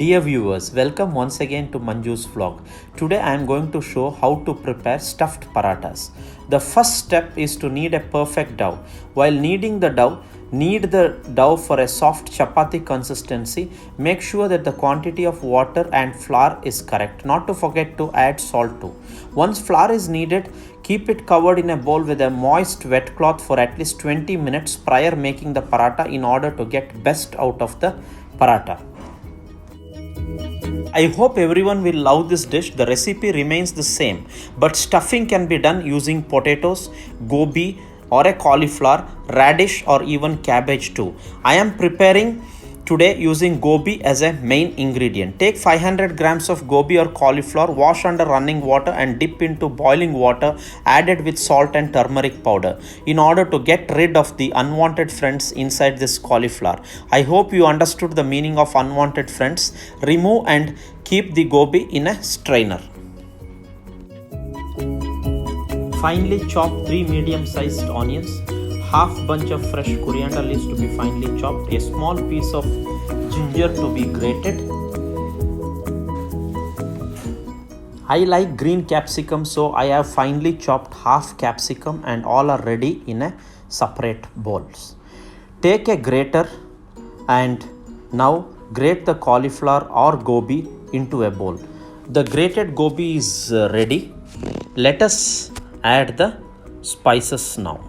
Dear viewers, welcome once again to Manju's vlog. Today I am going to show how to prepare stuffed parathas. The first step is to knead a perfect dough. While kneading the dough, knead the dough for a soft chapati consistency. Make sure that the quantity of water and flour is correct. Not to forget to add salt too. Once flour is kneaded, keep it covered in a bowl with a moist wet cloth for at least 20 minutes prior making the paratha in order to get best out of the paratha. I hope everyone will love this dish. The recipe remains the same, but stuffing can be done using potatoes, gobi or a cauliflower, radish or even cabbage too. I am preparing today using gobi as a main ingredient. Take 500 grams of gobi or cauliflower, wash under running water and dip into boiling water added with salt and turmeric powder in order to get rid of the unwanted friends inside this cauliflower. I hope you understood the meaning of unwanted friends. Remove and keep the gobi in a strainer. Finely chop 3 medium-sized onions, half bunch of fresh coriander leaves to be finely chopped, a small piece of ginger to be grated. I like green capsicum, so I have finely chopped half capsicum and all are ready in a separate bowls. Take a grater and now grate the cauliflower or gobi into a bowl. The grated gobi is ready. Let us add the spices now.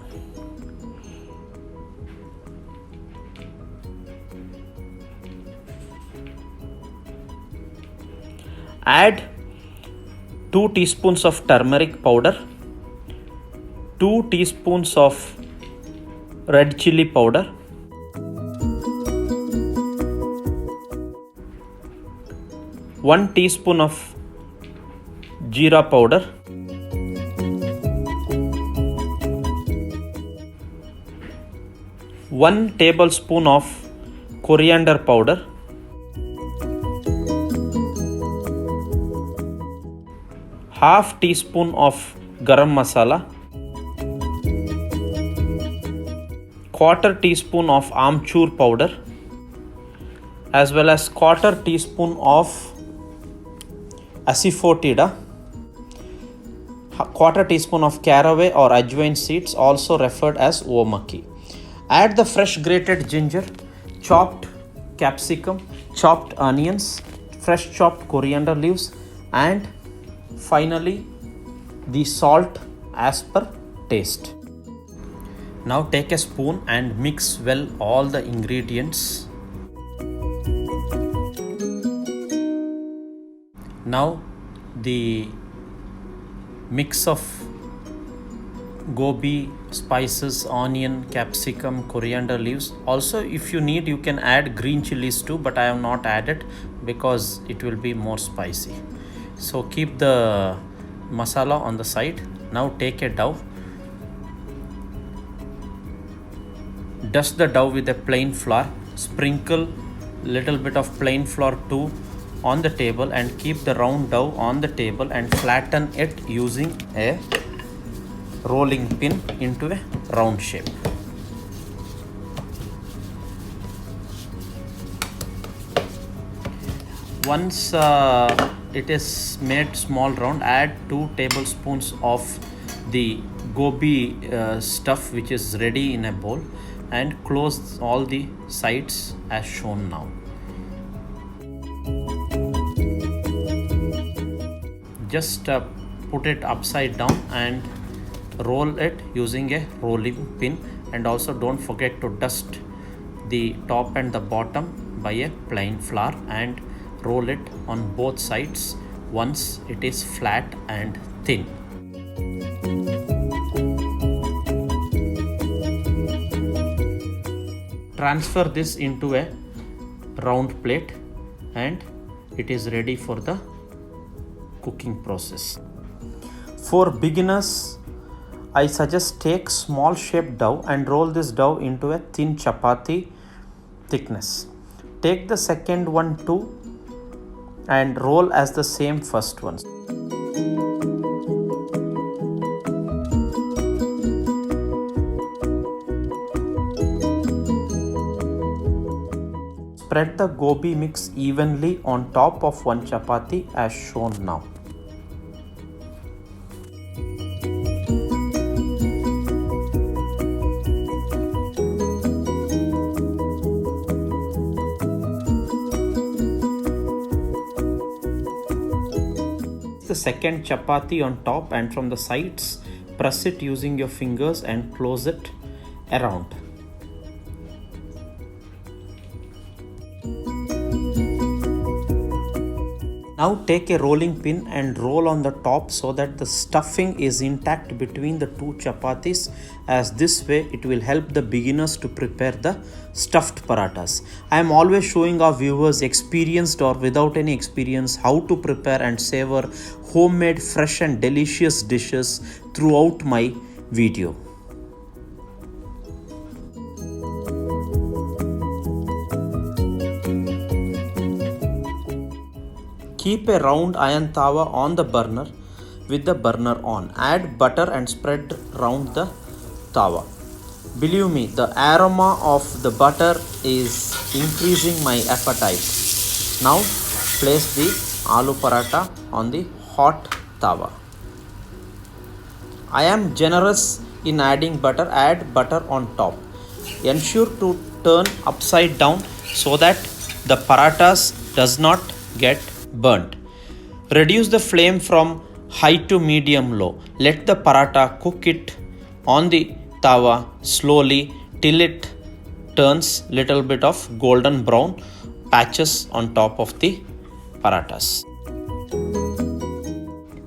Add 2 teaspoons of turmeric powder, 2 teaspoons of red chili powder, 1 teaspoon of jeera powder, 1 tablespoon of coriander powder, half teaspoon of garam masala, quarter teaspoon of amchur powder, as well as quarter teaspoon of asafoetida, quarter teaspoon of caraway or ajwain seeds, also referred as omaki. Add the fresh grated ginger, chopped capsicum, chopped onions, fresh chopped coriander leaves, and finally the salt as per taste. Now take a spoon and mix well all the ingredients. Now the mix of gobi, spices, onion, capsicum, coriander leaves. Also, if you need, you can add green chilies too, but I have not added because it will be more spicy. So keep the masala on the side. Now take a dough. Dust the dough with a plain flour. Sprinkle little bit of plain flour too on the table and keep the round dough on the table and flatten it using a rolling pin into a round shape. Once it is made small round, add 2 tablespoons of the gobi stuff which is ready in a bowl and close all the sides as shown now. Just put it upside down and roll it using a rolling pin, and also don't forget to dust the top and the bottom by a plain flour and roll it on both sides once it is flat and thin. Transfer this into a round plate and it is ready for the cooking process. For beginners, I suggest take small shaped dough and roll this dough into a thin chapati thickness. Take the second one too and roll as the same first one. Spread the gobi mix evenly on top of one chapati as shown now. The second chapati on top, and from the sides press it using your fingers and close it around. Now take a rolling pin and roll on the top so that the stuffing is intact between the two chapatis, as this way it will help the beginners to prepare the stuffed parathas. I am always showing our viewers, experienced or without any experience, how to prepare and savor homemade fresh and delicious dishes throughout my video. Keep a round iron tawa on the burner with the burner on. Add butter and spread round the tawa. Believe me, the aroma of the butter is increasing my appetite. Now place the aloo paratha on the hot tawa. I am generous in adding butter. Add butter on top. Ensure to turn upside down so that the parathas does not get burnt. Reduce the flame from high to medium low. Let the paratha cook it on the tawa slowly till it turns little bit of golden brown patches on top of the parathas.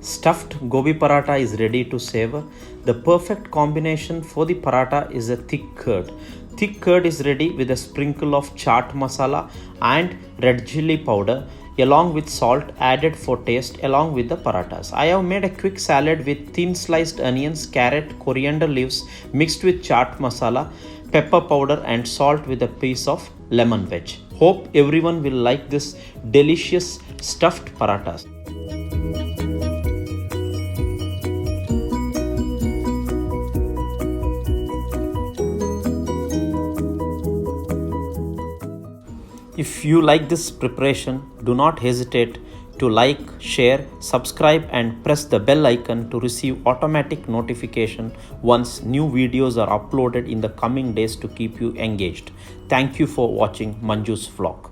Stuffed gobi paratha is ready to savor. The perfect combination for the paratha is a thick curd. Thick curd is ready with a sprinkle of chaat masala and red chilli powder, along with salt added for taste along with the parathas. I have made a quick salad with thin sliced onions, carrot, coriander leaves mixed with chaat masala, pepper powder and salt with a piece of lemon wedge. Hope everyone will like this delicious stuffed parathas. If you like this preparation, do not hesitate to like, share, subscribe and press the bell icon to receive automatic notification once new videos are uploaded in the coming days to keep you engaged. Thank you for watching Manju's vlog.